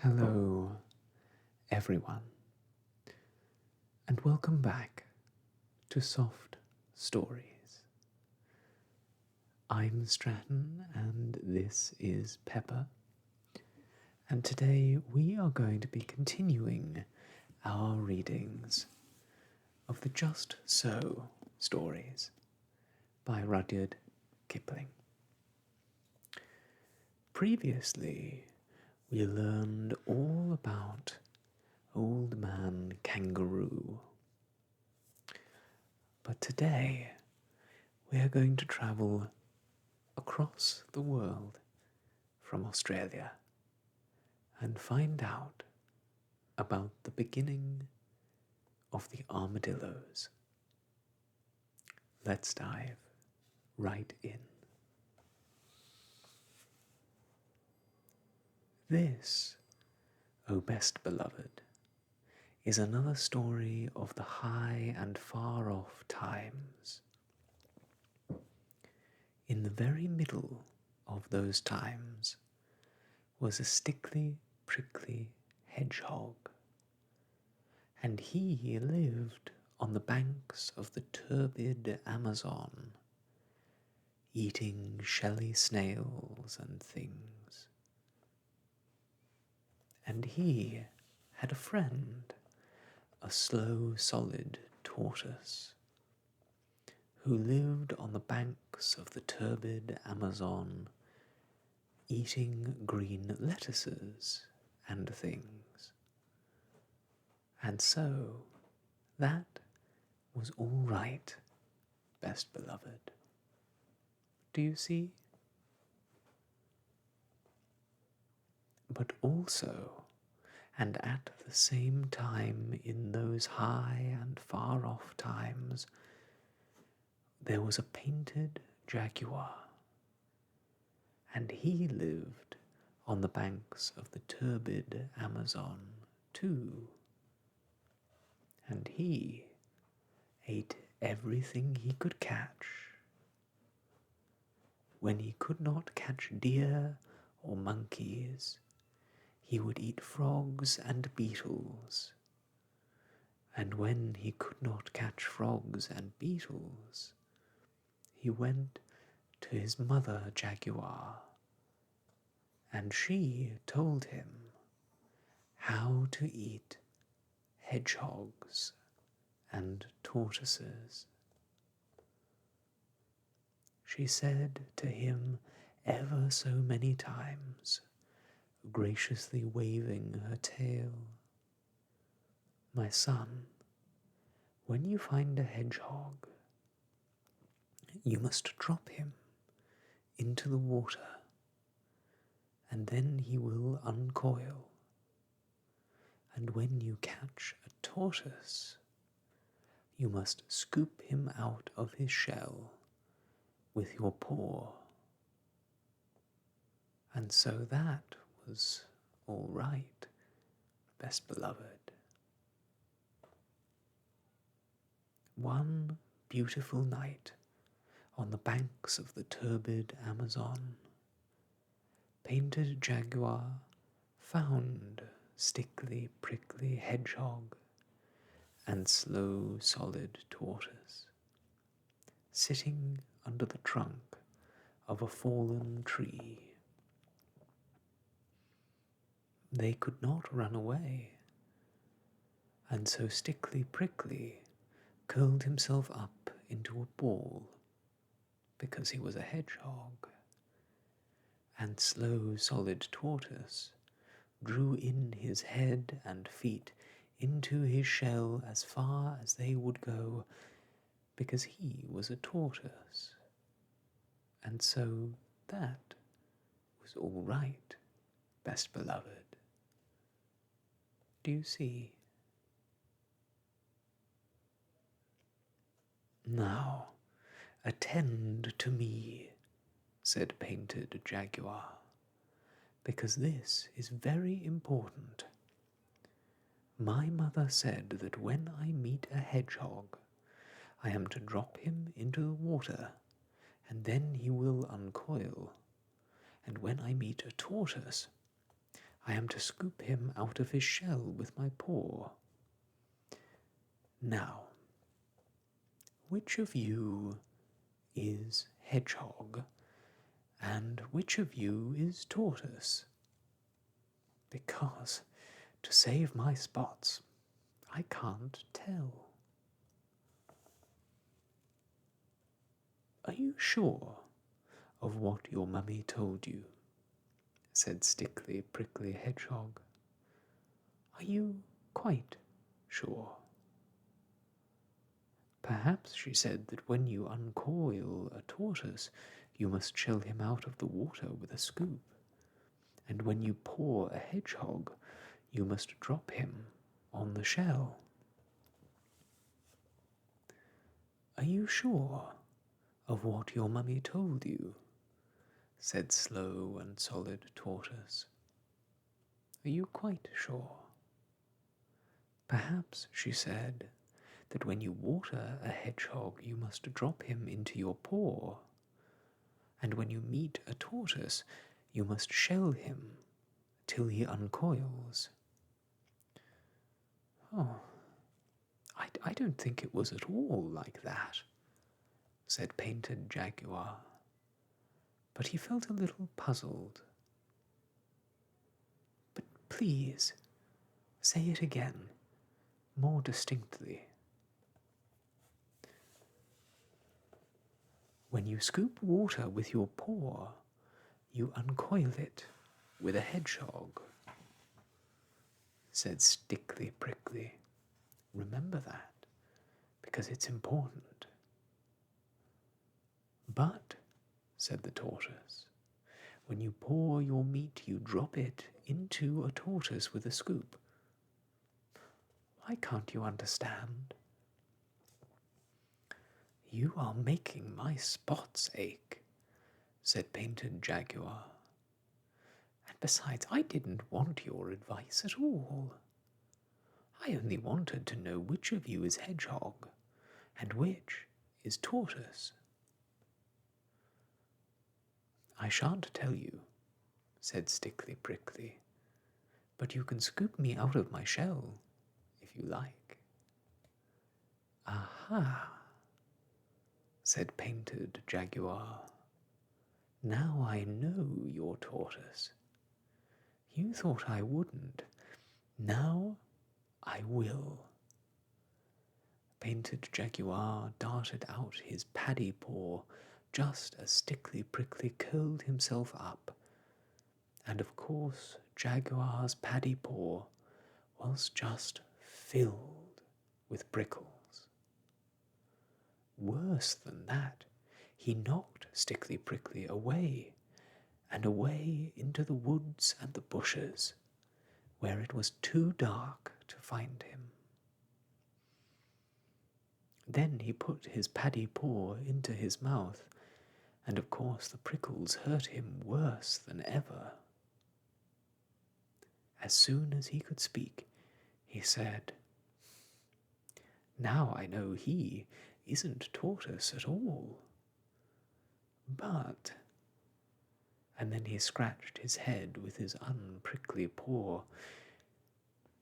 Hello, everyone, and welcome back to Soft Stories. I'm Stratton, and this is Pepper, and today we are going to be continuing our readings of the Just So stories by Rudyard Kipling. Previously, we learned all about Old Man Kangaroo. But today, we are going to travel across the world from Australia and find out about the beginning of the armadillos. Let's dive right in. This, O best beloved, is another story of the high and far off times. In the very middle of those times was a stickly, prickly hedgehog, and he lived on the banks of the turbid Amazon, eating shelly snails and things. And he had a friend, a slow, solid tortoise, who lived on the banks of the turbid Amazon, eating green lettuces and things. And so, that was all right, best beloved. Do you see? But also, and at the same time in those high and far off times, there was a painted jaguar, and he lived on the banks of the turbid Amazon too. And he ate everything he could catch. When he could not catch deer or monkeys, he would eat frogs and beetles. And when he could not catch frogs and beetles, he went to his mother jaguar, and she told him how to eat hedgehogs and tortoises. She said to him ever so many times, graciously waving her tail, "My son, when you find a hedgehog, you must drop him into the water, and then he will uncoil. And when you catch a tortoise, you must scoop him out of his shell with your paw." And so that was all right, best beloved. One beautiful night on the banks of the turbid Amazon, Painted Jaguar found Stickly Prickly Hedgehog and Slow Solid Tortoise sitting under the trunk of a fallen tree. They could not run away, and so Stickly Prickly curled himself up into a ball because he was a hedgehog, and Slow Solid Tortoise drew in his head and feet into his shell as far as they would go because he was a tortoise. And so that was all right, best beloved. Do you see? "Now, attend to me," said Painted Jaguar, "because this is very important. My mother said that when I meet a hedgehog, I am to drop him into the water, and then he will uncoil. And when I meet a tortoise, I am to scoop him out of his shell with my paw. Now, which of you is hedgehog, and which of you is tortoise? Because, to save my spots, I can't tell. Are you sure of what your mummy told you? Said Stickly Prickly Hedgehog. Are you quite sure? Perhaps she said that when you uncoil a tortoise, you must shell him out of the water with a scoop, and when you paw a hedgehog, you must drop him on the shell. Are you sure of what your mummy told you? Said Slow and Solid Tortoise. Are you quite sure? Perhaps she said that when you water a hedgehog, you must drop him into your paw, and when you meet a tortoise, you must shell him till he uncoils. Oh, I don't think it was at all like that, said Painted Jaguar, but he felt a little puzzled. But please, say it again, more distinctly. When you scoop water with your paw, you uncoil it with a hedgehog, said Stickly Prickly. Remember that, because it's important. But, said the tortoise, when you paw your meat, you drop it into a tortoise with a scoop. Why can't you understand? You are making my spots ache, said Painted Jaguar. And besides, I didn't want your advice at all. I only wanted to know which of you is hedgehog and which is tortoise. I shan't tell you, said Stickly Prickly, but you can scoop me out of my shell if you like. Aha, said Painted Jaguar. Now I know your tortoise. You thought I wouldn't. Now I will. Painted Jaguar darted out his paddy paw just as Stickly Prickly curled himself up, and of course Jaguar's paddy paw was just filled with prickles. Worse than that, he knocked Stickly Prickly away, and away into the woods and the bushes, where it was too dark to find him. Then he put his paddy paw into his mouth, and of course the prickles hurt him worse than ever. As soon as he could speak, he said, Now I know he isn't tortoise at all. But, and then he scratched his head with his unprickly paw,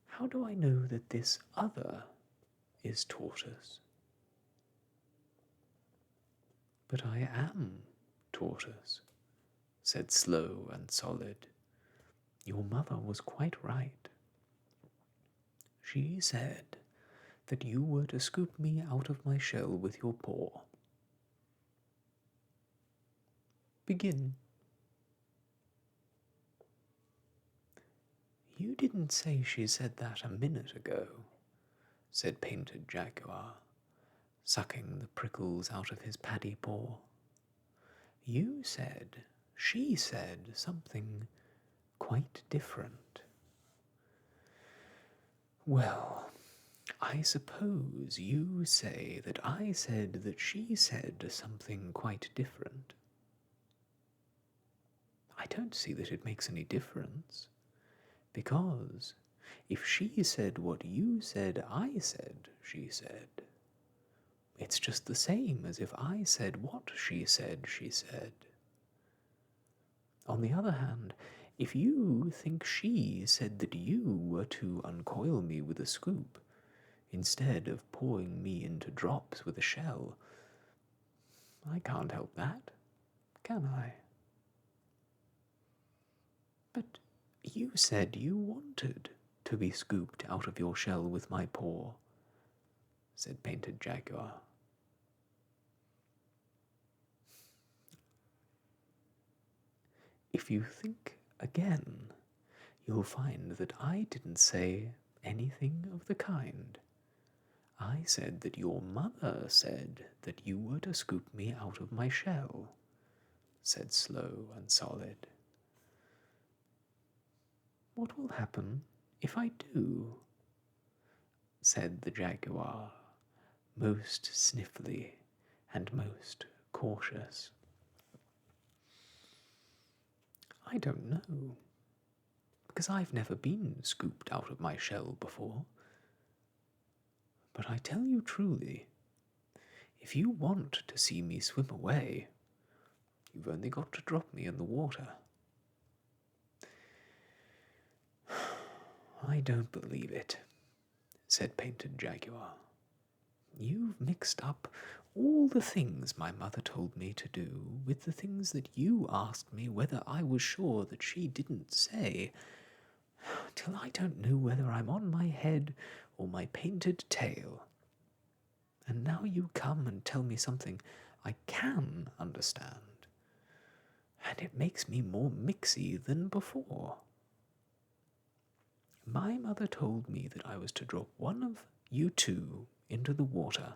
how do I know that this other is tortoise? But I am tortoise, said Slow and Solid. Your mother was quite right. She said that you were to scoop me out of my shell with your paw. Begin. You didn't say she said that a minute ago, said Painted Jaguar, sucking the prickles out of his paddy paw. You said she said something quite different. Well, I suppose you say that I said that she said something quite different. I don't see that it makes any difference, because if she said what you said I said she said, it's just the same as if I said what she said she said. On the other hand, If you think she said that you were to uncoil me with a scoop, instead of pouring me into drops with a shell, I can't help that, can I? But you said you wanted to be scooped out of your shell with my paw, said Painted Jaguar. If you think again, you'll find that I didn't say anything of the kind. I said that your mother said that you were to scoop me out of my shell, said Slow and Solid. What will happen if I do? Said the Jaguar, most sniffly and most cautious. I don't know, because I've never been scooped out of my shell before. But I tell you truly, if you want to see me swim away, you've only got to drop me in the water. I don't believe it, said Painted Jaguar. You've mixed up all the things my mother told me to do with the things that you asked me whether I was sure that she didn't say, till I don't know whether I'm on my head or my painted tail. And now you come and tell me something I can understand, and it makes me more mixy than before. My mother told me that I was to drop one of you two into the water,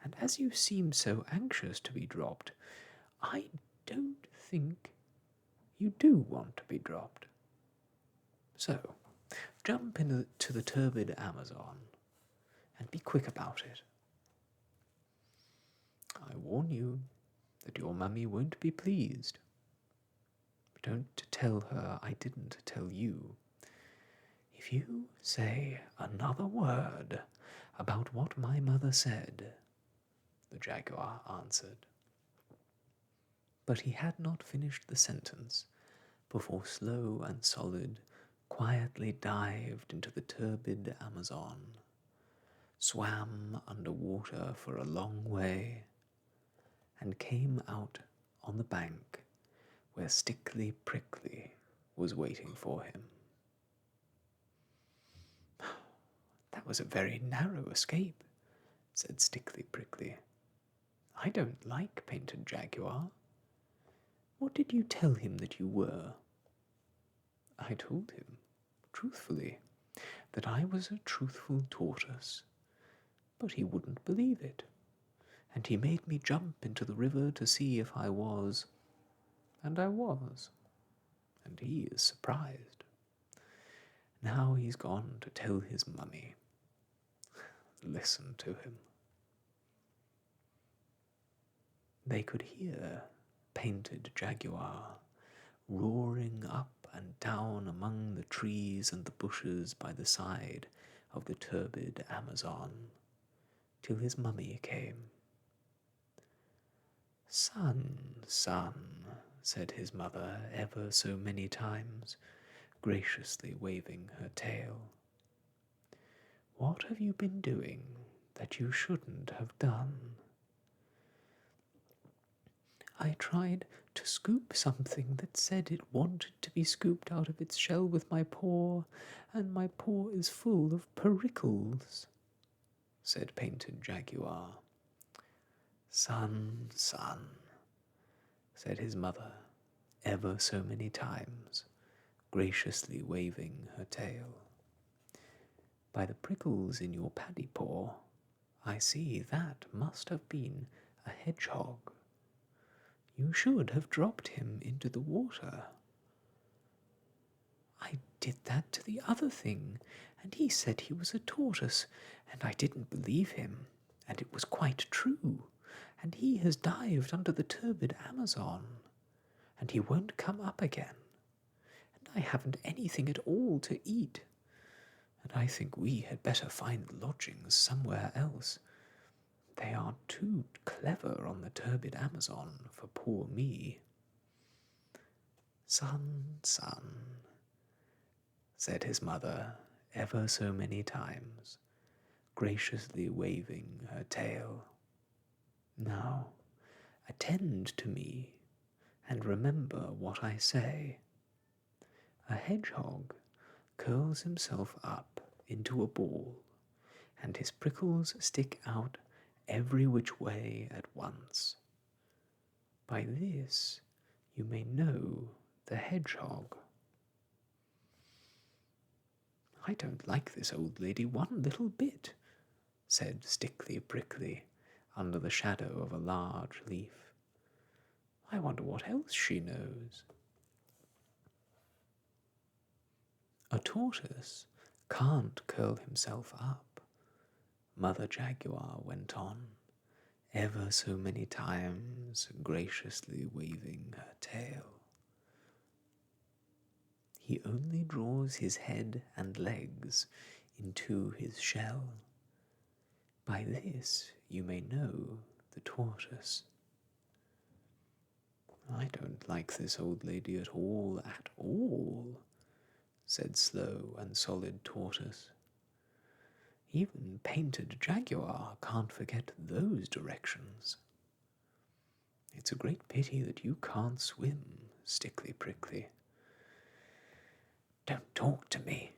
and as you seem so anxious to be dropped, I don't think you do want to be dropped. So, jump into the turbid Amazon, and be quick about it. I warn you that your mummy won't be pleased. Don't tell her I didn't tell you. If you say another word about what my mother said, the Jaguar answered. But he had not finished the sentence before Slow and Solid quietly dived into the turbid Amazon, swam under water for a long way, and came out on the bank where Stickly Prickly was waiting for him. That was a very narrow escape, said Stickly Prickly. I don't like Painted Jaguar. What did you tell him that you were? I told him, truthfully, that I was a truthful tortoise, but he wouldn't believe it, and he made me jump into the river to see if I was, and I was, and he is surprised. Now he's gone to tell his mummy. Listen to him. They could hear Painted Jaguar roaring up and down among the trees and the bushes by the side of the turbid Amazon, till his mummy came. Son, son, said his mother ever so many times, graciously waving her tail. What have you been doing that you shouldn't have done? I tried to scoop something that said it wanted to be scooped out of its shell with my paw, and my paw is full of prickles, said Painted Jaguar. Son, son, said his mother ever so many times, graciously waving her tail. By the prickles in your paddy paw, I see that must have been a hedgehog. You should have dropped him into the water. I did that to the other thing, and he said he was a tortoise, and I didn't believe him, and it was quite true, and he has dived under the turbid Amazon, and he won't come up again, and I haven't anything at all to eat, and I think we had better find lodgings somewhere else. They are too clever on the turbid Amazon for poor me. Son, son, said his mother ever so many times, graciously waving her tail. Now, attend to me, and remember what I say. A hedgehog curls himself up into a ball, and his prickles stick out every which way at once. By this you may know the hedgehog. I don't like this old lady one little bit, said Stickly Prickly, under the shadow of a large leaf. I wonder what else she knows. A tortoise can't curl himself up, Mother Jaguar went on, ever so many times graciously waving her tail. He only draws his head and legs into his shell. By this you may know the tortoise. I don't like this old lady at all, said Slow and Solid Tortoise. Even Painted Jaguar can't forget those directions. It's a great pity that you can't swim, Stickly Prickly. Don't talk to me,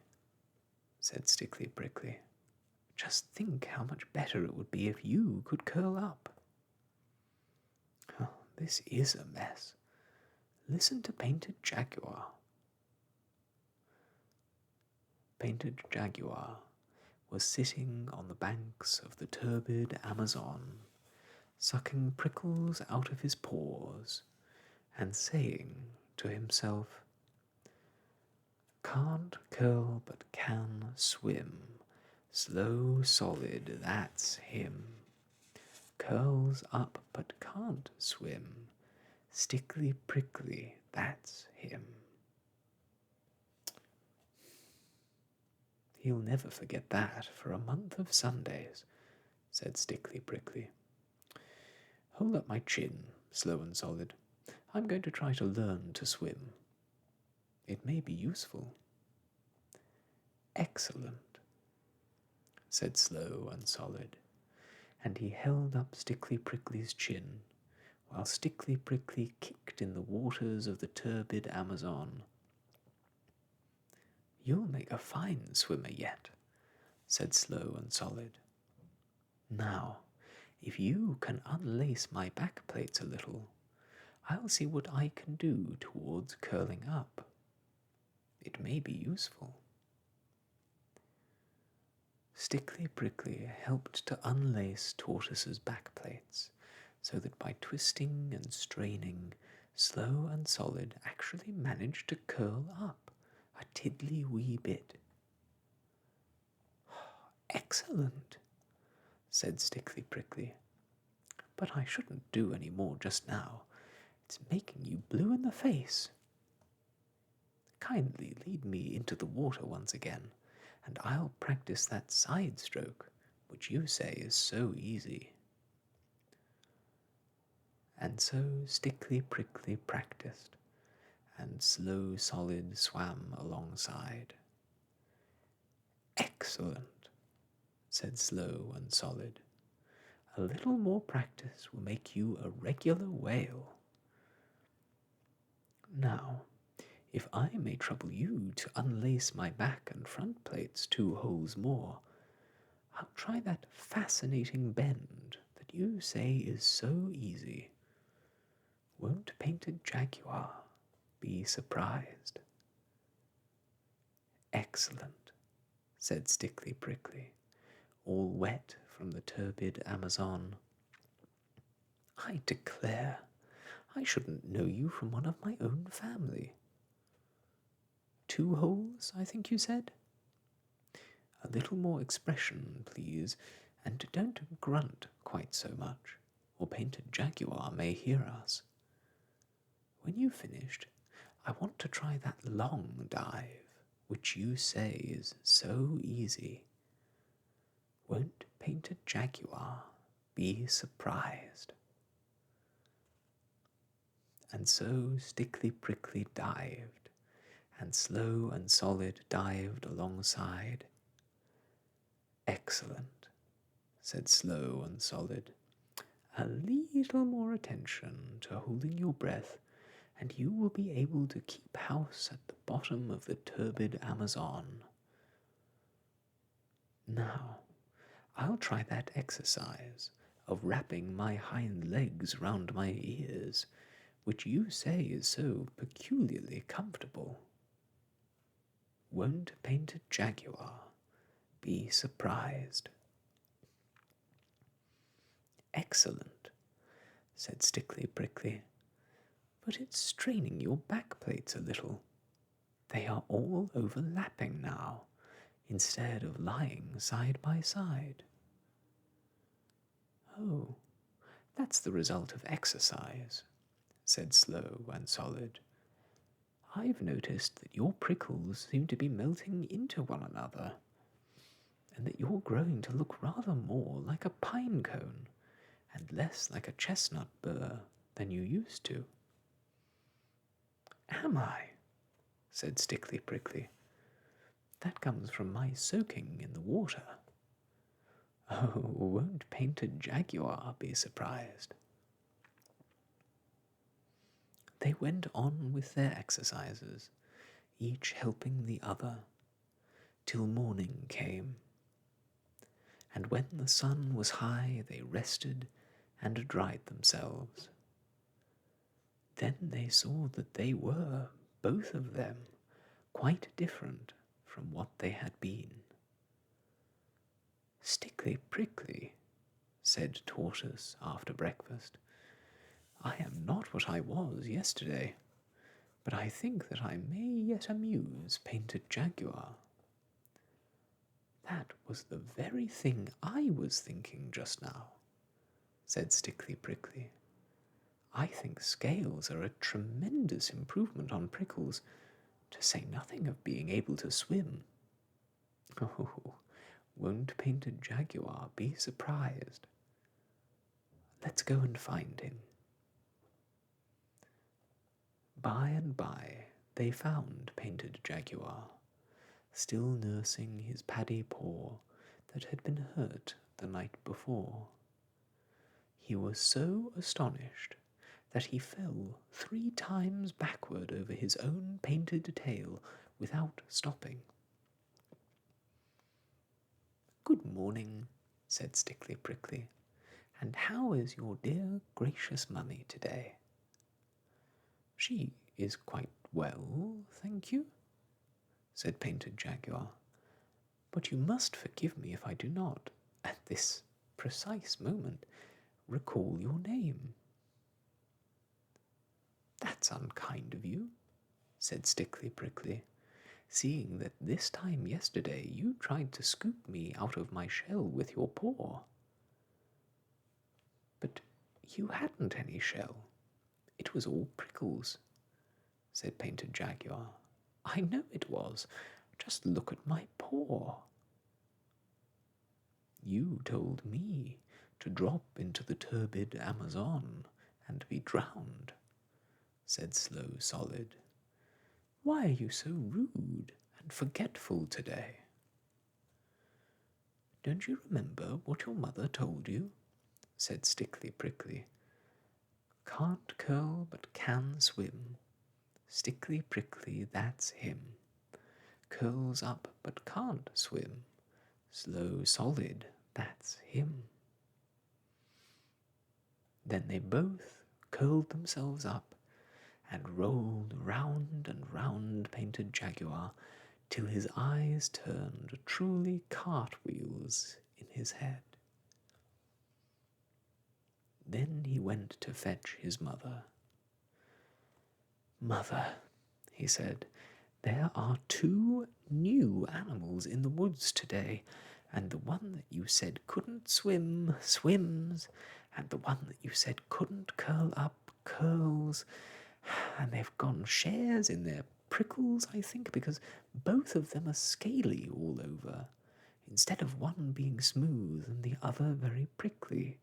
said Stickly Prickly. Just think how much better it would be if you could curl up. Oh, this is a mess. Listen to Painted Jaguar. Painted Jaguar was sitting on the banks of the turbid Amazon, sucking prickles out of his paws, and saying to himself, Can't curl but can swim, Slow Solid, that's him. Curls up but can't swim, Stickly Prickly, that's him. He'll never forget that for a month of Sundays, said Stickly Prickly. Hold up my chin, Slow and Solid. I'm going to try to learn to swim. It may be useful. Excellent, said Slow and Solid, and he held up Stickly Prickly's chin, while Stickly Prickly kicked in the waters of the turbid Amazon. You'll make a fine swimmer yet, said Slow and Solid. Now, if you can unlace my back plates a little, I'll see what I can do towards curling up. It may be useful. Stickly Prickly helped to unlace Tortoise's back plates, so that by twisting and straining, Slow and Solid actually managed to curl up a tiddly-wee bit. Excellent, said Stickly Prickly. But I shouldn't do any more just now. It's making you blue in the face. Kindly lead me into the water once again, and I'll practice that side stroke, which you say is so easy. And so Stickly Prickly practiced, and Slow Solid swam alongside. Excellent, said Slow and Solid. A little more practice will make you a regular whale. Now, if I may trouble you to unlace my back and front plates 2 holes more, I'll try that fascinating bend that you say is so easy. Won't Painted Jaguar be surprised? Excellent, said Stickly Prickly, all wet from the turbid Amazon. I declare, I shouldn't know you from one of my own family. 2 holes, I think you said? A little more expression, please, and don't grunt quite so much, or Painted Jaguar may hear us. When you've finished, I want to try that long dive, which you say is so easy. Won't Painted Jaguar be surprised? And so Stickly Prickly dived, and Slow and Solid dived alongside. Excellent, said Slow and Solid. A little more attention to holding your breath, and you will be able to keep house at the bottom of the turbid Amazon. Now, I'll try that exercise of wrapping my hind legs round my ears, which you say is so peculiarly comfortable. Won't Painted Jaguar be surprised? Excellent, said Stickly Prickly, but it's straining your back plates a little. They are all overlapping now, instead of lying side by side. Oh, that's the result of exercise, said Slow and Solid. I've noticed that your prickles seem to be melting into one another, and that you're growing to look rather more like a pine cone and less like a chestnut burr than you used to. Am I? Said Stickly Prickly. That comes from my soaking in the water. Oh, won't Painted Jaguar be surprised? They went on with their exercises, each helping the other, till morning came. And when the sun was high, they rested and dried themselves. Then they saw that they were, both of them, quite different from what they had been. Stickly Prickly, said Tortoise after breakfast, I am not what I was yesterday, but I think that I may yet amuse Painted Jaguar. That was the very thing I was thinking just now, said Stickly Prickly. I think scales are a tremendous improvement on prickles, to say nothing of being able to swim. Oh, won't Painted Jaguar be surprised? Let's go and find him. By and by they found Painted Jaguar, still nursing his paddy paw that had been hurt the night before. He was so astonished that he fell 3 times backward over his own painted tail without stopping. Good morning, said Stickly Prickly, and how is your dear gracious mummy today? She is quite well, thank you, said Painted Jaguar, but you must forgive me if I do not, at this precise moment, recall your name. That's unkind of you, said Stickly Prickly, seeing that this time yesterday you tried to scoop me out of my shell with your paw. But you hadn't any shell. It was all prickles, said Painted Jaguar. I know it was. Just look at my paw. You told me to drop into the turbid Amazon and be drowned, said Slow Solid. Why are you so rude and forgetful today? Don't you remember what your mother told you? Said Stickly Prickly. Can't curl but can swim. Stickly Prickly, that's him. Curls up but can't swim. Slow Solid, that's him. Then they both curled themselves up and rolled round and round Painted Jaguar till his eyes turned truly cartwheels in his head. Then he went to fetch his mother. Mother, he said, there are 2 new animals in the woods today, and the one that you said couldn't swim, swims, and the one that you said couldn't curl up, curls, and they've gone shares in their prickles, I think, because both of them are scaly all over, instead of one being smooth and the other very prickly.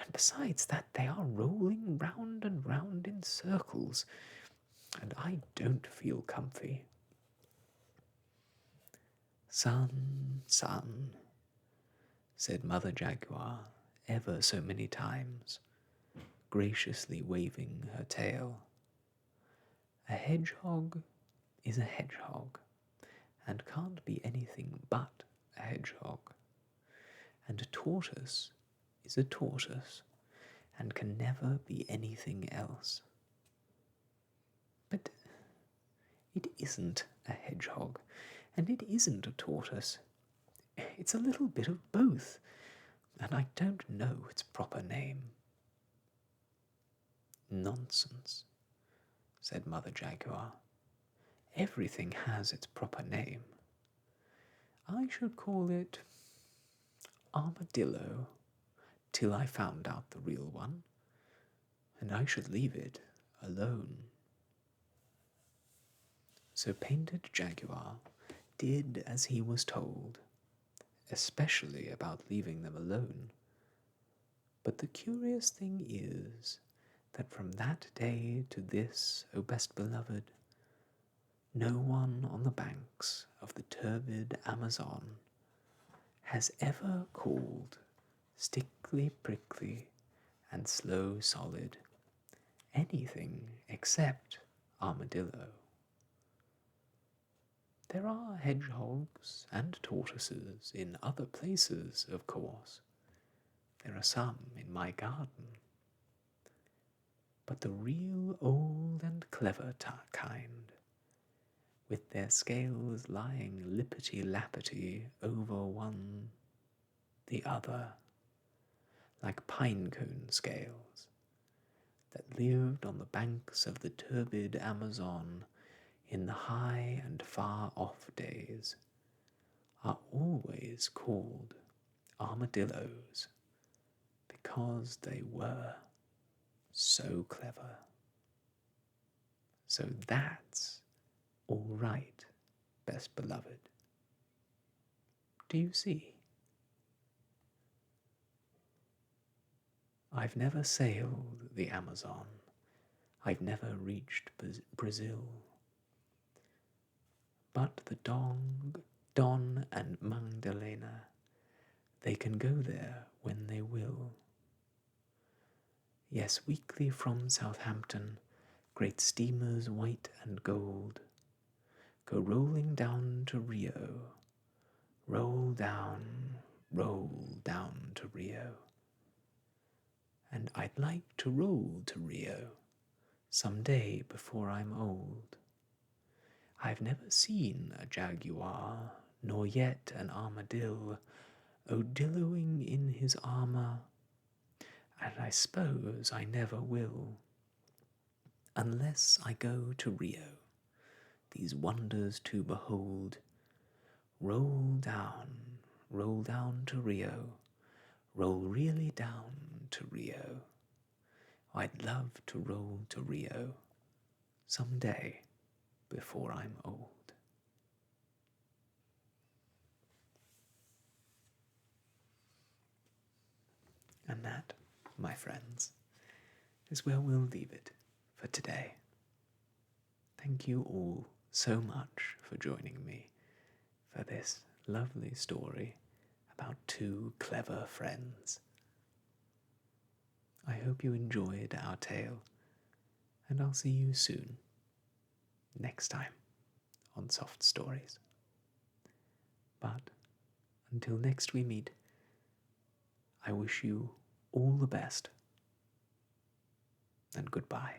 And besides that, they are rolling round and round in circles, and I don't feel comfy. Son, son, said Mother Jaguar ever so many times, graciously waving her tail. A hedgehog is a hedgehog, and can't be anything but a hedgehog. And a tortoise is a tortoise, and can never be anything else. But it isn't a hedgehog, and it isn't a tortoise. It's a little bit of both, and I don't know its proper name. Nonsense, said Mother Jaguar. Everything has its proper name. I should call it Armadillo till I found out the real one, and I should leave it alone. So Painted Jaguar did as he was told, especially about leaving them alone. But the curious thing is that from that day to this, O best beloved, no one on the banks of the turbid Amazon has ever called Stickly Prickly and Slow Solid anything except Armadillo. There are hedgehogs and tortoises in other places, of course. There are some in my garden. But the real old and clever kind, with their scales lying lippity-lappity over one the other, like pine-cone scales, that lived on the banks of the turbid Amazon in the high and far-off days, are always called armadillos, because they were so clever. So that's all right, best beloved. Do you see? I've never sailed the Amazon. I've never reached Brazil. But the Don and Magdalena, they can go there when they will. Yes, weekly from Southampton, great steamers white and gold go rolling down to Rio. Roll down to Rio. And I'd like to roll to Rio some day before I'm old. I've never seen a jaguar, nor yet an armadillo, odilloing in his armour, and I suppose I never will, unless I go to Rio, these wonders to behold. Roll down to Rio, roll really down to Rio. I'd love to roll to Rio some day before I'm old. And that, my friends, is where we'll leave it for today. Thank you all so much for joining me for this lovely story about two clever friends. I hope you enjoyed our tale, and I'll see you soon, next time on Soft Stories. But until next we meet, I wish you all the best, and goodbye.